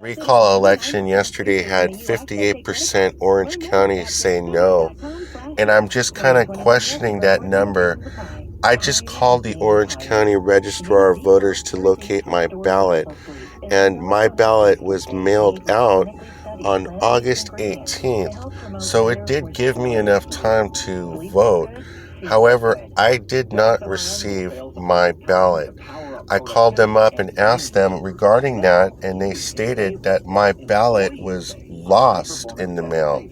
recall election yesterday had 58% Orange County say no, and I'm just kind of questioning that number. I just called the Orange County Registrar of Voters to locate my ballot, and my ballot was mailed out on August 18th, so it did give me enough time to vote. However, I did not receive my ballot. I called them up and asked them regarding that, and they stated that my ballot was lost in the mail.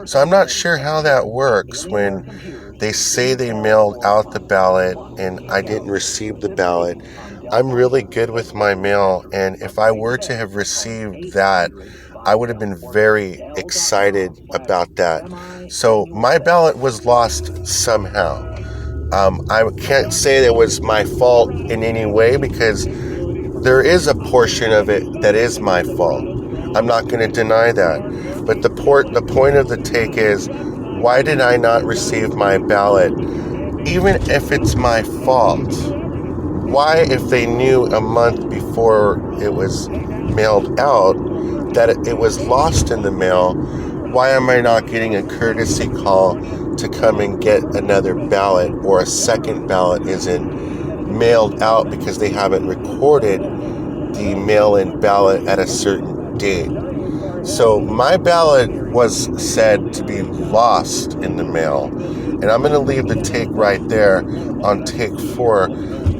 So I'm not sure how that works when they say they mailed out the ballot and I didn't receive the ballot. I'm really good with my mail, and if I were to have received that, I would have been very excited about that. So my ballot was lost somehow. I can't say that it was my fault in any way because there is a portion of it that is my fault. I'm not going to deny that. But the point of the take is, why did I not receive my ballot? Even if it's my fault, why, if they knew a month before it was mailed out that it was lost in the mail, why am I not getting a courtesy call to come and get another ballot, or a second ballot isn't mailed out because they haven't recorded the mail-in ballot at a certain date? So my ballot was said to be lost in the mail, and I'm going to leave the take right there on take 4.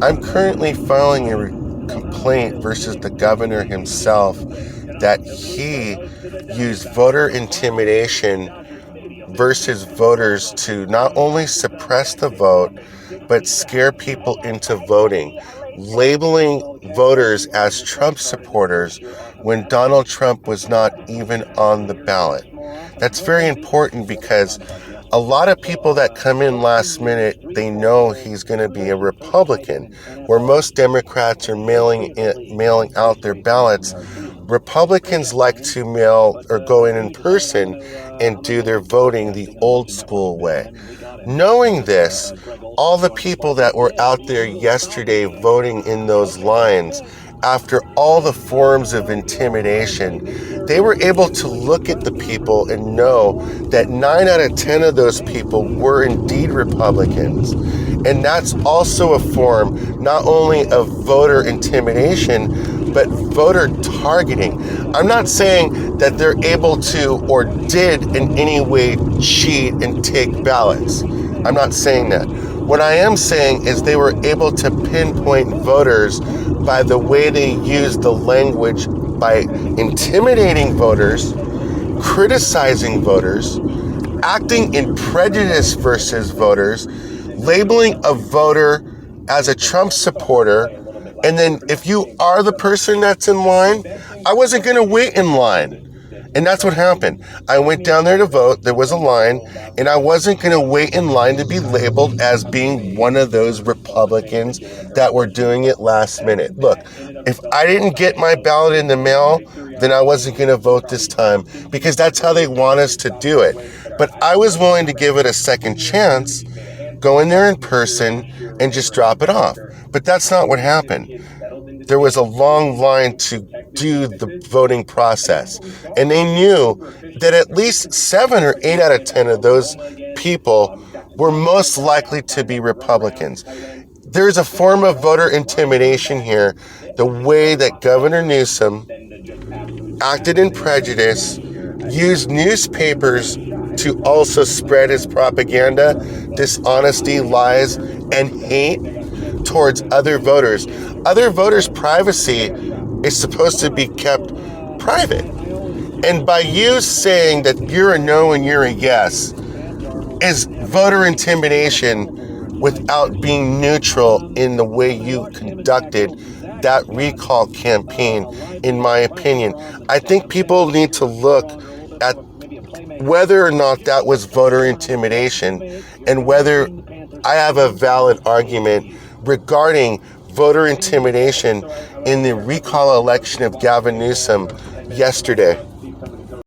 I'm currently filing a complaint versus the governor himself that he used voter intimidation versus voters to not only suppress the vote, but scare people into voting, labeling voters as Trump supporters when Donald Trump was not even on the ballot. That's very important because a lot of people that come in last minute, they know he's going to be a Republican, where most Democrats are mailing out their ballots. Republicans like to mail or go in person and do their voting the old school way. Knowing this, all the people that were out there yesterday voting in those lines, after all the forms of intimidation, they were able to look at the people and know that 9 out of 10 of those people were indeed Republicans. And that's also a form not only of voter intimidation, but voter targeting. I'm not saying that they're able to or did in any way cheat and take ballots. I'm not saying that. What I am saying is they were able to pinpoint voters by the way they used the language, by intimidating voters, criticizing voters, acting in prejudice versus voters, labeling a voter as a Trump supporter. And then if you are the person that's in line, I wasn't going to wait in line. And that's what happened. I went down there to vote. There was a line, and I wasn't going to wait in line to be labeled as being one of those Republicans that were doing it last minute. Look, if I didn't get my ballot in the mail, then I wasn't going to vote this time because that's how they want us to do it. But I was willing to give it a second chance, go in there in person, and just drop it off. But that's not what happened. There was a long line to do the voting process. And they knew that at least 7 or 8 out of 10 of those people were most likely to be Republicans. There's a form of voter intimidation here. The way that Governor Newsom acted in prejudice, used newspapers to also spread his propaganda, dishonesty, lies, and hate towards other voters. Other voters' privacy is supposed to be kept private. And by you saying that you're a no and you're a yes is voter intimidation without being neutral in the way you conducted that recall campaign, in my opinion. I think people need to look at whether or not that was voter intimidation and whether I have a valid argument regarding voter intimidation in the recall election of Gavin Newsom yesterday.